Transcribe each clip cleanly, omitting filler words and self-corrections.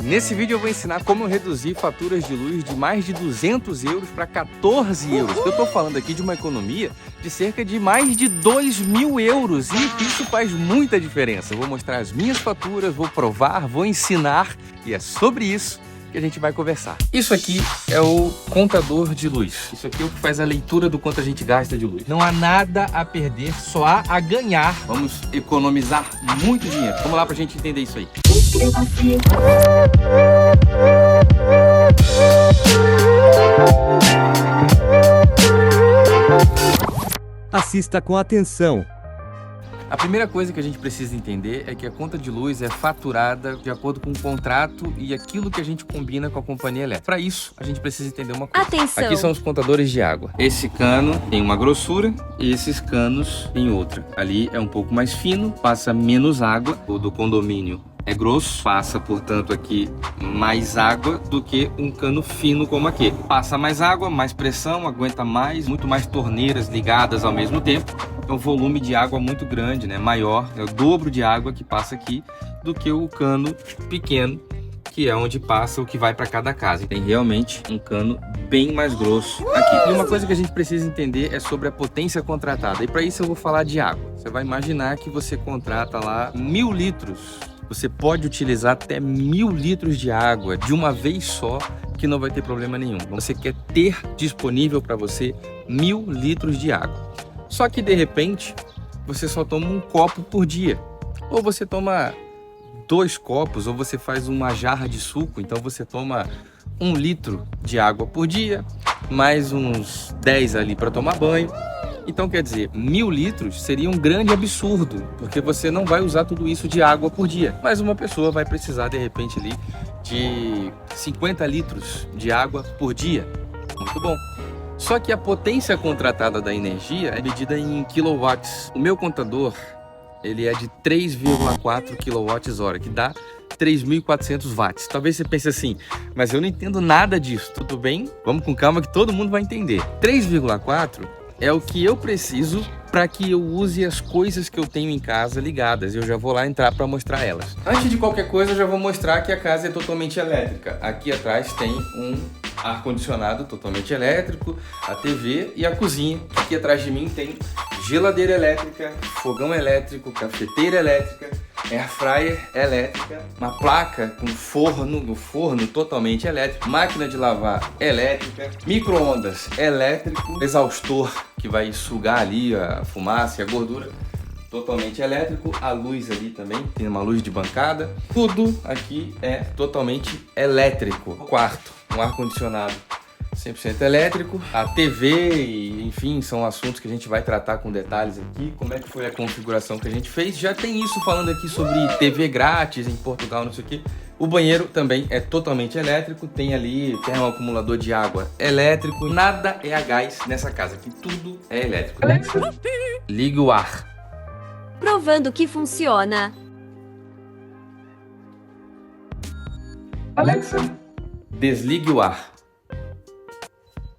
Nesse vídeo eu vou ensinar como eu reduzir faturas de luz de mais de 200 euros para 14 euros. Eu estou falando aqui de uma economia de cerca de mais de 2.000 euros e isso faz muita diferença. Eu vou mostrar as minhas faturas, vou provar, vou ensinar e é sobre isso que a gente vai conversar. Isso aqui é o contador de luz. Isso aqui é o que faz a leitura do quanto a gente gasta de luz. Não há nada a perder, só há a ganhar. Vamos economizar muito dinheiro. Vamos lá pra gente entender isso aí. Assista com atenção. A primeira coisa que a gente precisa entender é que a conta de luz é faturada de acordo com o contrato e aquilo que a gente combina com a companhia elétrica. Para isso, a gente precisa entender uma coisa. Atenção! Aqui são os contadores de água. Esse cano tem uma grossura e esses canos têm outra. Ali é um pouco mais fino, passa menos água. O do condomínio é grosso, passa, portanto, aqui mais água do que um cano fino como aquele. Passa mais água, mais pressão, aguenta mais, muito mais torneiras ligadas ao mesmo tempo. É um volume de água muito grande, né? Maior, é o dobro de água que passa aqui do que o cano pequeno, que é onde passa o que vai para cada casa. Tem realmente um cano bem mais grosso aqui. E uma coisa que a gente precisa entender é sobre a potência contratada. E para isso eu vou falar de água. Você vai imaginar que você contrata lá 1.000 litros. Você pode utilizar até 1.000 litros de água de uma vez só, que não vai ter problema nenhum. Você quer ter disponível para você 1.000 litros de água. Só que de repente você só toma um copo por dia, ou você toma 2 copos, ou você faz uma jarra de suco, então você toma 1 litro de água por dia, mais uns 10 ali para tomar banho. Então quer dizer, 1.000 litros seria um grande absurdo, porque você não vai usar tudo isso de água por dia. Mas uma pessoa vai precisar de repente ali de 50 litros de água por dia. Muito bom. Só que a potência contratada da energia é medida em quilowatts. O meu contador, ele é de 3,4 kWh, que dá 3.400 watts. Talvez você pense assim, mas eu não entendo nada disso. Tudo bem? Vamos com calma que todo mundo vai entender. 3,4 é o que eu preciso para que eu use as coisas que eu tenho em casa ligadas. Eu já vou lá entrar para mostrar elas. Antes de qualquer coisa, eu já vou mostrar que a casa é totalmente elétrica. Aqui atrás tem um ar-condicionado totalmente elétrico, a TV e a cozinha. Aqui atrás de mim tem geladeira elétrica, fogão elétrico, cafeteira elétrica, air fryer elétrica, uma placa com forno totalmente elétrico, máquina de lavar elétrica, micro-ondas elétrico, exaustor que vai sugar ali a fumaça e a gordura, totalmente elétrico, a luz ali também, tem uma luz de bancada, tudo aqui é totalmente elétrico. Quarto, um ar-condicionado 100% elétrico, a TV e enfim, são assuntos que a gente vai tratar com detalhes aqui, como é que foi a configuração que a gente fez. Já tem isso falando aqui sobre TV grátis em Portugal, não sei o que. O banheiro também é totalmente elétrico, tem ali termoacumulador de água elétrico, nada é a gás nessa casa, aqui tudo é elétrico. Alexa, liga o ar. Provando que funciona. Alexa, desligue o ar.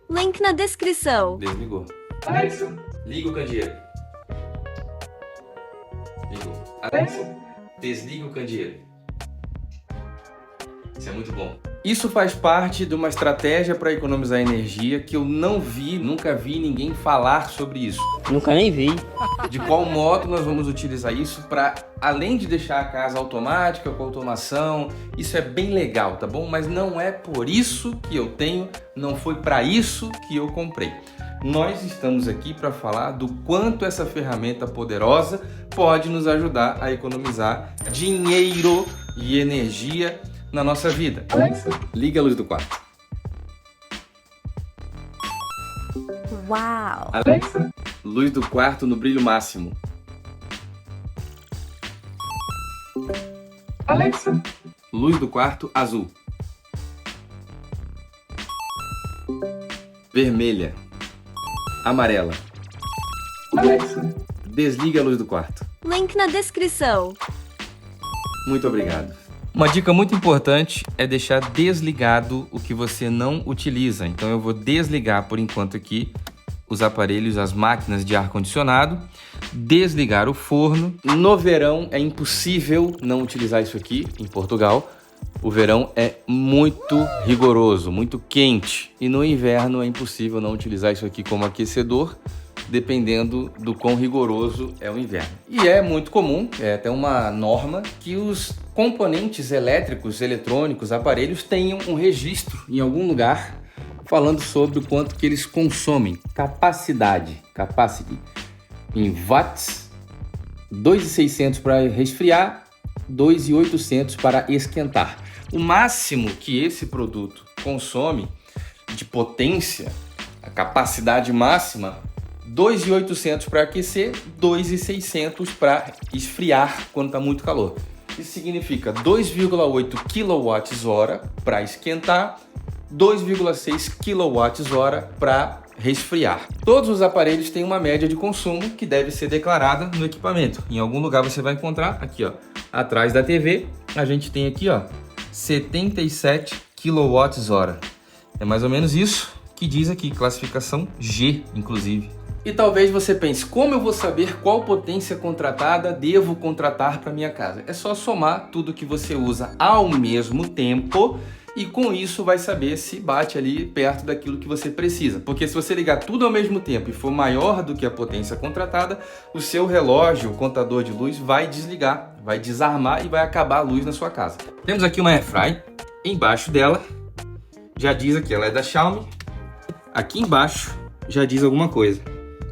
Link na descrição. Desligou. Alexa, liga o candeeiro. Ligou. Alexa, desliga o candeeiro. Isso é muito bom. Isso faz parte de uma estratégia para economizar energia que eu nunca vi ninguém falar sobre isso. Nunca nem vi. De qual modo nós vamos utilizar isso para, além de deixar a casa automática, com automação, isso é bem legal, tá bom? Mas não é por isso que eu tenho, não foi para isso que eu comprei. Nós estamos aqui para falar do quanto essa ferramenta poderosa pode nos ajudar a economizar dinheiro e energia na nossa vida. Alexa, liga a luz do quarto. Uau! Alexa, luz do quarto no brilho máximo. Alexa, luz do quarto azul. Vermelha. Amarela. Alexa, desliga a luz do quarto. Link na descrição. Muito obrigado. Uma dica muito importante é deixar desligado o que você não utiliza. Então eu vou desligar por enquanto aqui os aparelhos, as máquinas de ar-condicionado, desligar o forno. No verão é impossível não utilizar isso aqui em Portugal, O verão é muito rigoroso, muito quente. E no inverno é impossível não utilizar isso aqui como aquecedor, dependendo do quão rigoroso é o inverno. E é muito comum, é até uma norma, que os componentes elétricos, eletrônicos, aparelhos tenham um registro em algum lugar falando sobre o quanto que eles consomem. Capacity, em watts, 2.600 para resfriar, 2.800 para esquentar. O máximo que esse produto consome de potência, a capacidade máxima, 2.800 para aquecer, 2.600 para esfriar quando está muito calor. Isso significa 2,8 kWh para esquentar, 2,6 kWh para resfriar. Todos os aparelhos têm uma média de consumo que deve ser declarada no equipamento. Em algum lugar você vai encontrar aqui, ó, atrás da TV, a gente tem aqui, ó, 77 kWh. É mais ou menos isso que diz aqui, classificação G, inclusive. E talvez você pense, como eu vou saber qual potência contratada devo contratar para minha casa? É só somar tudo que você usa ao mesmo tempo e com isso vai saber se bate ali perto daquilo que você precisa. Porque se você ligar tudo ao mesmo tempo e for maior do que a potência contratada, o seu relógio, o contador de luz, vai desligar, vai desarmar e vai acabar a luz na sua casa. Temos aqui uma Airfry, embaixo dela já diz aqui, ela é da Xiaomi, aqui embaixo já diz alguma coisa.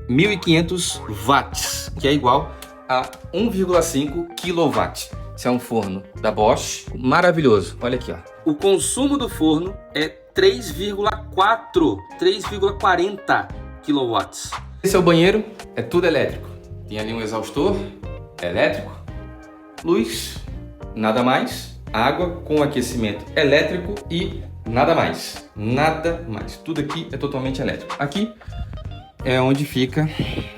1.500 watts, que é igual a 1,5 kW. Esse é um forno da Bosch, maravilhoso. Olha aqui, ó. O consumo do forno é 3,40 kW. Esse é o banheiro, é tudo elétrico. Tem ali um exaustor elétrico, luz, nada mais, água com aquecimento elétrico e nada mais. Nada mais. Tudo aqui é totalmente elétrico. Aqui é onde fica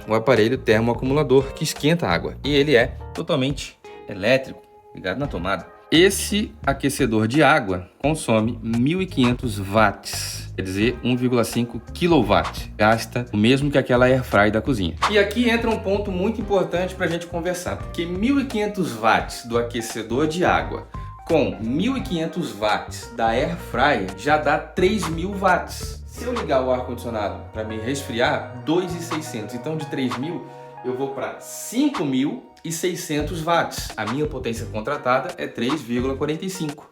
o aparelho termoacumulador que esquenta a água. E ele é totalmente elétrico, ligado na tomada. Esse aquecedor de água consome 1.500 watts, quer dizer, 1,5 kW. Gasta o mesmo que aquela Airfry da cozinha. E aqui entra um ponto muito importante para a gente conversar, porque 1.500 watts do aquecedor de água com 1.500 watts da Airfry já dá 3.000 watts. Se eu ligar o ar-condicionado para me resfriar, 2.600. Então de 3.000 eu vou para 5.600 watts. A minha potência contratada é 3,45.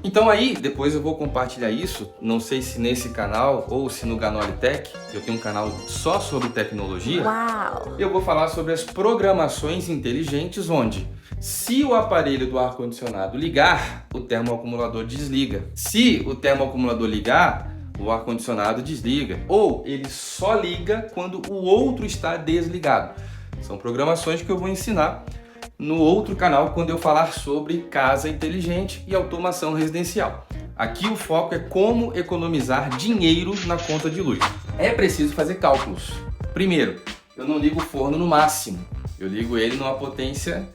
Então aí, depois eu vou compartilhar isso, não sei se nesse canal ou se no Ganoli Tech, eu tenho um canal só sobre tecnologia. Uau! Eu vou falar sobre as programações inteligentes, onde se o aparelho do ar-condicionado ligar, o termoacumulador desliga. Se o termoacumulador ligar, o ar-condicionado desliga. Ou ele só liga quando o outro está desligado. São programações que eu vou ensinar no outro canal quando eu falar sobre casa inteligente e automação residencial. Aqui o foco é como economizar dinheiro na conta de luz. É preciso fazer cálculos. Primeiro, eu não ligo o forno no máximo. Eu ligo ele numa potência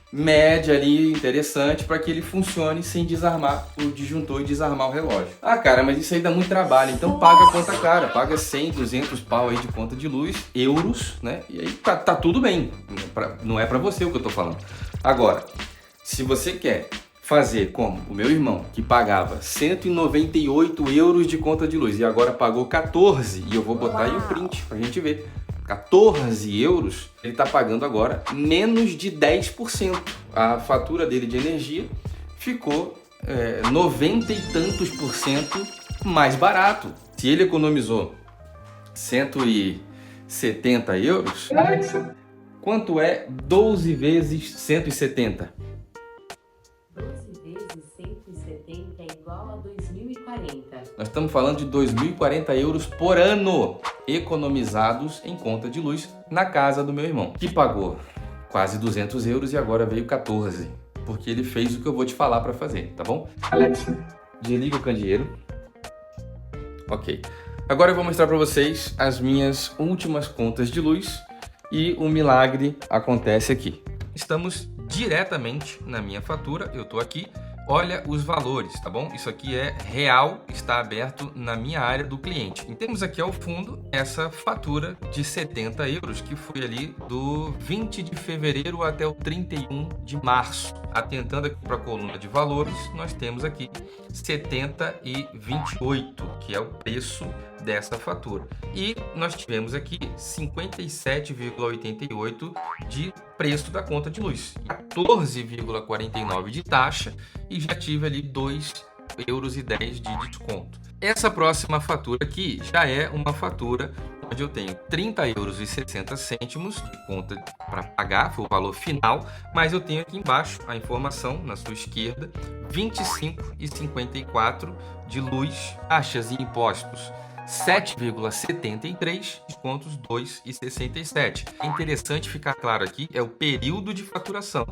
média ali, interessante, para que ele funcione sem desarmar o disjuntor e desarmar o relógio. Ah, cara, mas isso aí dá muito trabalho, então paga a conta cara, paga 100, 200 pau aí de conta de luz, euros, né? E aí tá tudo bem, não é para você o que eu tô falando. Agora, se você quer fazer como o meu irmão, que pagava 198 euros de conta de luz e agora pagou 14, e eu vou botar aí o print pra gente ver. 14 euros, ele está pagando agora menos de 10%. A fatura dele de energia ficou 90 e tantos % mais barato. Se ele economizou 170 euros, quanto é 12 vezes 170? 12 vezes 170 é igual a 2.040. Nós estamos falando de 2.040 euros por ano economizados em conta de luz na casa do meu irmão, que pagou quase 200 euros e agora veio 14, porque ele fez o que eu vou te falar para fazer, tá bom? Alexa, desliga o candeeiro. Ok. Agora eu vou mostrar para vocês as minhas últimas contas de luz e o milagre acontece aqui. Estamos diretamente na minha fatura, eu estou aqui. Olha os valores, tá bom? Isso aqui é real, está aberto na minha área do cliente. E temos aqui ao fundo essa fatura de 70 euros, que foi ali do 20 de fevereiro até o 31 de março. atentando aqui para a coluna de valores, nós temos aqui 70,28, que é o preço dessa fatura. E nós tivemos aqui 57,88 de preço da conta de luz, 14,49 de taxa e já tive ali 2,10 euros de desconto. Essa próxima fatura aqui já é uma fatura onde eu tenho 30,60 euros de conta para pagar, foi o valor final, mas eu tenho aqui embaixo a informação na sua esquerda, 25,54 de luz, taxas e impostos 7,73, descontos 2,67. É interessante ficar claro aqui, é o período de faturação,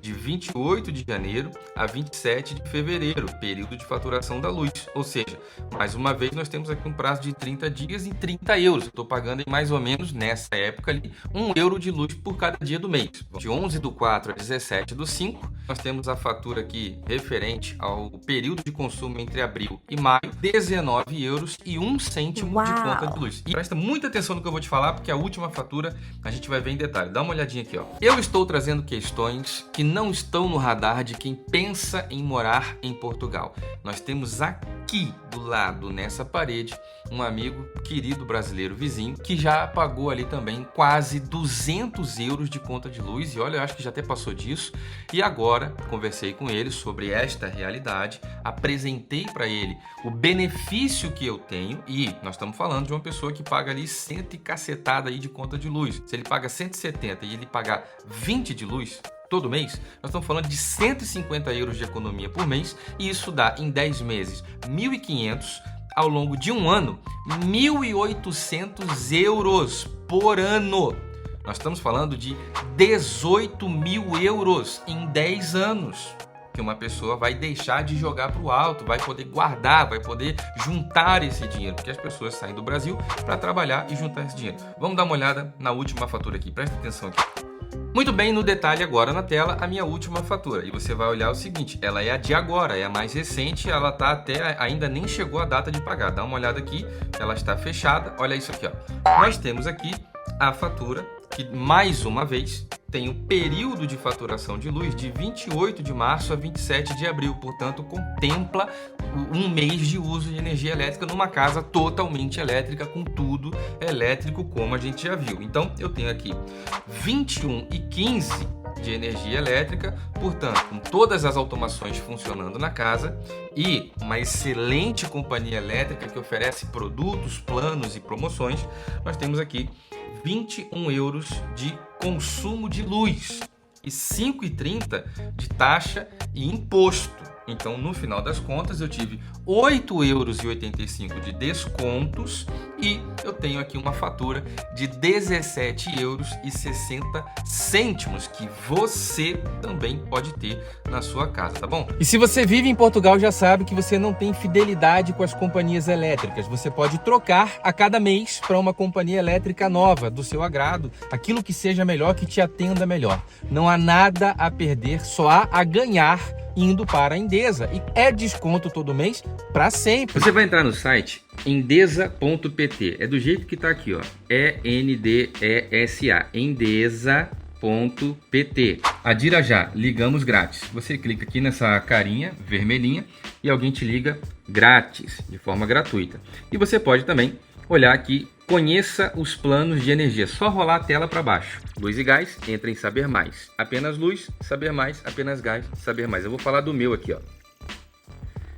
de 28 de janeiro a 27 de fevereiro, período de faturação da luz. Ou seja, mais uma vez nós temos aqui um prazo de 30 dias e 30 euros. Eu estou pagando em mais ou menos, nessa época ali, 1 euro de luz por cada dia do mês. De 11/4 a 17/5, nós temos a fatura aqui referente ao período de consumo entre abril e maio, 19 euros e 1 cêntimo de conta de luz. E presta muita atenção no que eu vou te falar, porque a última fatura a gente vai ver em detalhe. Dá uma olhadinha aqui, ó. Eu estou trazendo questões que não estão no radar de quem pensa em morar em Portugal. Nós temos aqui do lado, nessa parede, um amigo querido brasileiro vizinho que já pagou ali também quase 200 euros de conta de luz. E olha, eu acho que já até passou disso. E agora conversei com ele sobre esta realidade, apresentei para ele o benefício que eu tenho e nós estamos falando de uma pessoa que paga ali 100 e cacetada aí de conta de luz. Se ele paga 170 e ele pagar 20 de luz todo mês, nós estamos falando de 150 euros de economia por mês, e isso dá em 10 meses 1.500, ao longo de um ano 1.800 euros por ano. Nós estamos falando de 18.000 euros em 10 anos que uma pessoa vai deixar de jogar para o alto, vai poder guardar, vai poder juntar esse dinheiro, porque as pessoas saem do Brasil para trabalhar e juntar esse dinheiro. Vamos dar uma olhada na última fatura aqui, presta atenção aqui. Muito bem, no detalhe agora na tela, a minha última fatura. E você vai olhar o seguinte, ela é a de agora, é a mais recente, ela tá até, ainda nem chegou a data de pagar. Dá uma olhada aqui, ela está fechada. Olha isso aqui, ó. Nós temos aqui a fatura que, mais uma vez, tem o período de faturação de luz de 28 de março a 27 de abril. Portanto, contempla um mês de uso de energia elétrica numa casa totalmente elétrica, com tudo elétrico, como a gente já viu. Então, eu tenho aqui 21,15 de energia elétrica, portanto, com todas as automações funcionando na casa e uma excelente companhia elétrica que oferece produtos, planos e promoções, nós temos aqui 21 euros de consumo de luz e 5,30 de taxa e imposto. Então, no final das contas, eu tive 8,85 euros de descontos e eu tenho aqui uma fatura de 17,60 euros que você também pode ter na sua casa, tá bom? E se você vive em Portugal, já sabe que você não tem fidelidade com as companhias elétricas. Você pode trocar a cada mês para uma companhia elétrica nova, do seu agrado, aquilo que seja melhor, que te atenda melhor. Não há nada a perder, só há a ganhar indo para a Endesa, e é desconto todo mês para sempre. Você vai entrar no site endesa.pt, é do jeito que está aqui, ó, ENDESA, endesa.pt. Adira já, ligamos grátis. Você clica aqui nessa carinha vermelhinha e alguém te liga grátis, de forma gratuita. E você pode também olhar aqui, conheça os planos de energia. Só rolar a tela para baixo. Luz e gás, entra em saber mais. Apenas luz, saber mais. Apenas gás, saber mais. Eu vou falar do meu aqui, ó.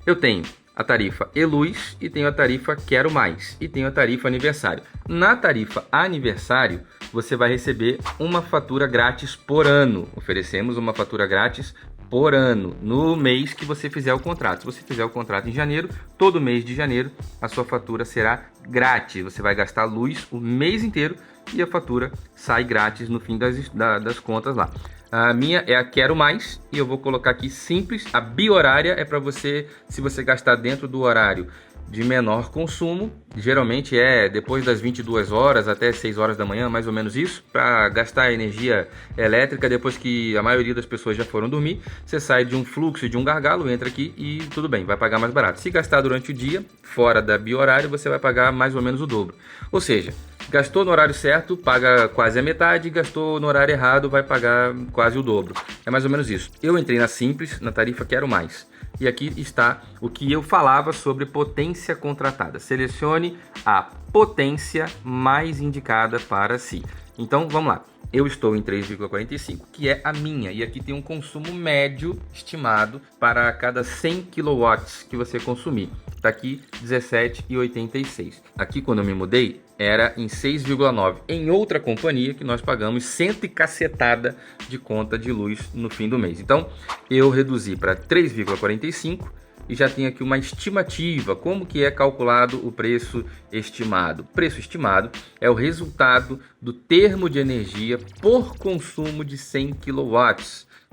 Eu tenho a tarifa E-Luz e tenho a tarifa Quero Mais e tenho a tarifa Aniversário. Na tarifa Aniversário, você vai receber uma fatura grátis por ano. Oferecemos uma fatura grátis por ano, no mês que você fizer o contrato. Se você fizer o contrato em janeiro, todo mês de janeiro, a sua fatura será grátis. Você vai gastar luz o mês inteiro e a fatura sai grátis no fim das contas lá. A minha é a Quero Mais e eu vou colocar aqui simples. A biorária é para você, se você gastar dentro do horário de menor consumo, geralmente é depois das 22 horas até 6 horas da manhã, mais ou menos isso, para gastar energia elétrica depois que a maioria das pessoas já foram dormir. Você sai de um fluxo, de um gargalo, entra aqui e tudo bem, vai pagar mais barato. Se gastar durante o dia, fora da biorária, você vai pagar mais ou menos o dobro. Ou seja, Gastou no horário certo, paga quase a metade, gastou no horário errado, vai pagar quase o dobro. É mais ou menos isso. Eu entrei na Simples, na tarifa Quero Mais. E aqui está o que eu falava sobre potência contratada. Selecione a potência mais indicada para si. Então, vamos lá. Eu estou em 3,45, que é a minha. E aqui tem um consumo médio estimado para cada 100 kW que você consumir. Está aqui 17,86. Aqui, quando eu me mudei, era em 6,9. Em outra companhia que nós pagamos 100 e cacetada de conta de luz no fim do mês. Então, eu reduzi para 3,45 e já tenho aqui uma estimativa. Como que é calculado o preço estimado? O preço estimado é o resultado do termo de energia por consumo de 100 kW,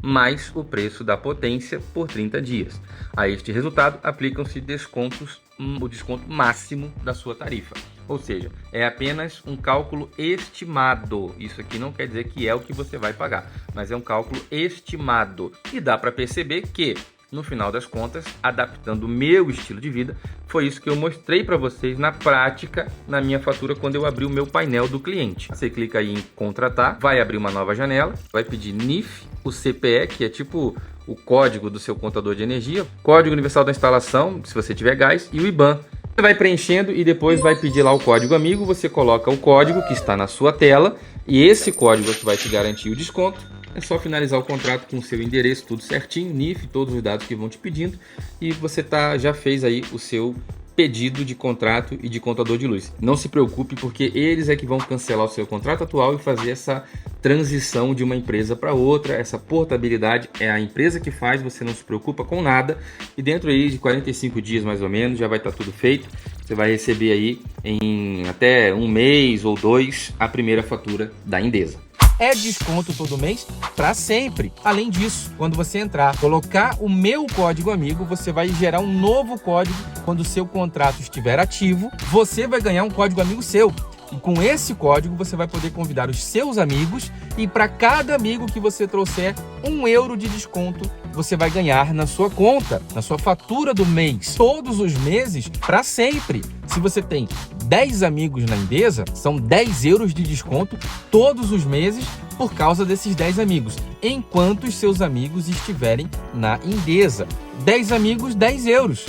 mais o preço da potência por 30 dias. A este resultado aplicam-se descontos, o desconto máximo da sua tarifa. Ou seja, é apenas um cálculo estimado. Isso aqui não quer dizer que é o que você vai pagar, mas é um cálculo estimado. E dá para perceber que, no final das contas, adaptando o meu estilo de vida, foi isso que eu mostrei para vocês na prática, na minha fatura, quando eu abri o meu painel do cliente. Você clica aí em contratar, vai abrir uma nova janela, vai pedir NIF, o CPE, que é tipo o código do seu contador de energia, código universal da instalação, se você tiver gás, e o IBAN. Você vai preenchendo e depois vai pedir lá o código amigo, você coloca o código que está na sua tela, e esse código é que vai te garantir o desconto. É só finalizar o contrato com o seu endereço, tudo certinho, NIF, todos os dados que vão te pedindo, e você já fez aí o seu pedido de contrato e de contador de luz. Não se preocupe, porque eles é que vão cancelar o seu contrato atual e fazer essa transição de uma empresa para outra. Essa portabilidade é a empresa que faz, você não se preocupa com nada, e dentro aí de 45 dias mais ou menos já vai estar tudo feito. Você vai receber aí em até um mês ou 2 a primeira fatura da Endesa. É desconto todo mês para sempre. Além disso, quando você entrar, colocar o meu código amigo, você vai gerar um novo código. Quando o seu contrato estiver ativo, você vai ganhar um código amigo seu. E com esse código você vai poder convidar os seus amigos, e para cada amigo que você trouxer, €1 de desconto você vai ganhar na sua conta, na sua fatura do mês, todos os meses, para sempre. Se você tem 10 amigos na Endesa, são €10 de desconto todos os meses por causa desses 10 amigos, enquanto os seus amigos estiverem na Endesa. 10 amigos, €10.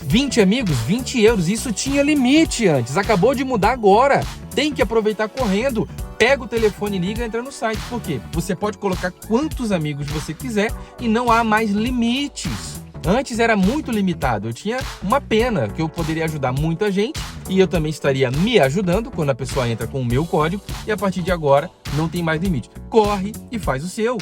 20 amigos, €20. Isso tinha limite antes, acabou de mudar agora. Tem que aproveitar correndo. Pega o telefone e liga, entra no site. Por quê? Você pode colocar quantos amigos você quiser e não há mais limites. Antes era muito limitado. Eu tinha uma pena, que eu poderia ajudar muita gente e eu também estaria me ajudando quando a pessoa entra com o meu código, e a partir de agora não tem mais limite. Corre e faz o seu.